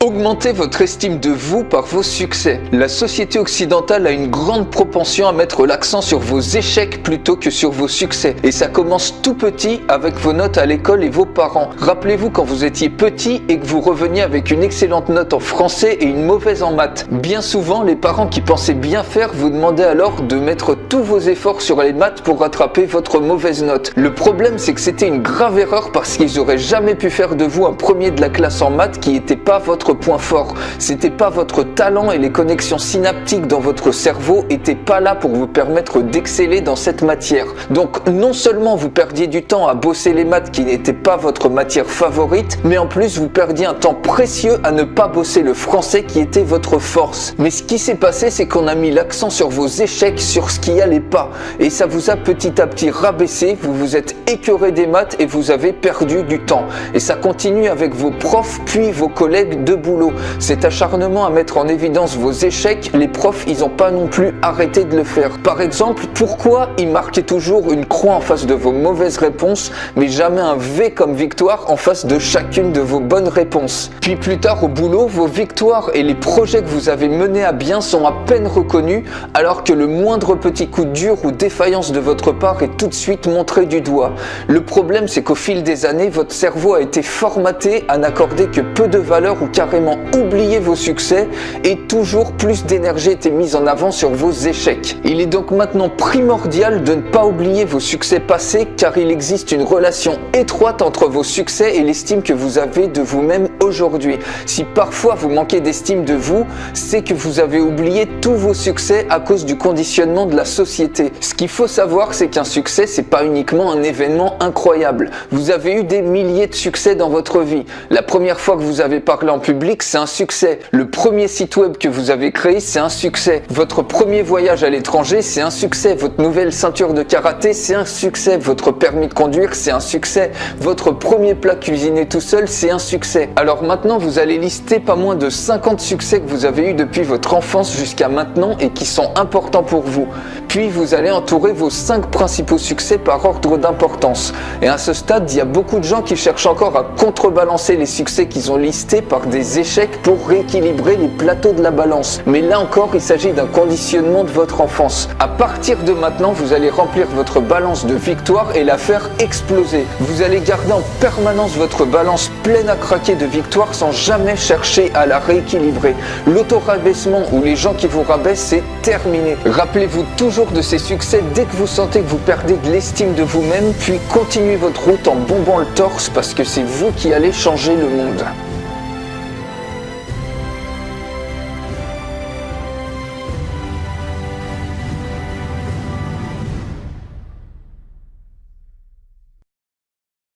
Augmentez votre estime de vous par vos succès. La société occidentale a une grande propension à mettre l'accent sur vos échecs plutôt que sur vos succès. Et ça commence tout petit avec vos notes à l'école et vos parents. Rappelez-vous quand vous étiez petit et que vous reveniez avec une excellente note en français et une mauvaise en maths. Bien souvent, les parents qui pensaient bien faire vous demandaient alors de mettre tous vos efforts sur les maths pour rattraper votre mauvaise note. Le problème, c'est que c'était une grave erreur parce qu'ils auraient jamais pu faire de vous un premier de la classe en maths qui n'était pas votre point fort. C'était pas votre talent et les connexions synaptiques dans votre cerveau étaient pas là pour vous permettre d'exceller dans cette matière. Donc non seulement vous perdiez du temps à bosser les maths qui n'étaient pas votre matière favorite, mais en plus vous perdiez un temps précieux à ne pas bosser le français qui était votre force. Mais ce qui s'est passé, c'est qu'on a mis l'accent sur vos échecs, sur ce qui allait pas. Et ça vous a petit à petit rabaissé, vous vous êtes écœuré des maths et vous avez perdu du temps. Et ça continue avec vos profs puis vos collègues de boulot. Cet acharnement à mettre en évidence vos échecs, les profs, ils n'ont pas non plus arrêté de le faire. Par exemple, pourquoi ils marquaient toujours une croix en face de vos mauvaises réponses, mais jamais un V comme victoire en face de chacune de vos bonnes réponses? Puis plus tard au boulot, vos victoires et les projets que vous avez menés à bien sont à peine reconnus, alors que le moindre petit coup dur ou défaillance de votre part est tout de suite montré du doigt. Le problème, c'est qu'au fil des années, votre cerveau a été formaté à n'accorder que peu de valeur ou carrément oublier vos succès et toujours plus d'énergie était mise en avant sur vos échecs. Il est donc maintenant primordial de ne pas oublier vos succès passés car il existe une relation étroite entre vos succès et l'estime que vous avez de vous-même aujourd'hui. Si parfois vous manquez d'estime de vous, c'est que vous avez oublié tous vos succès à cause du conditionnement de la société. Ce qu'il faut savoir, c'est qu'un succès, c'est pas uniquement un événement incroyable. Vous avez eu des milliers de succès dans votre vie. La première fois que vous avez parlé en public, c'est un succès. Le premier site web que vous avez créé, c'est un succès. Votre premier voyage à l'étranger, c'est un succès. Votre nouvelle ceinture de karaté, c'est un succès. Votre permis de conduire, c'est un succès. Votre premier plat cuisiné tout seul, c'est un succès. Alors maintenant, vous allez lister pas moins de 50 succès que vous avez eu depuis votre enfance jusqu'à maintenant et qui sont importants pour vous. Puis vous allez entourer vos 5 principaux succès par ordre d'importance. Et à ce stade, il y a beaucoup de gens qui cherchent encore à contrebalancer les succès qu'ils ont listés par des échecs pour rééquilibrer les plateaux de la balance. Mais là encore, il s'agit d'un conditionnement de votre enfance. À partir de maintenant, vous allez remplir votre balance de victoire et la faire exploser. Vous allez garder en permanence votre balance pleine à craquer de victoire sans jamais chercher à la rééquilibrer. L'auto-rabaissement ou les gens qui vous rabaissent, c'est terminé. Rappelez-vous toujours de ces succès dès que vous sentez que vous perdez de l'estime de vous-même, puis continuez votre route en bombant le torse parce que c'est vous qui allez changer le monde.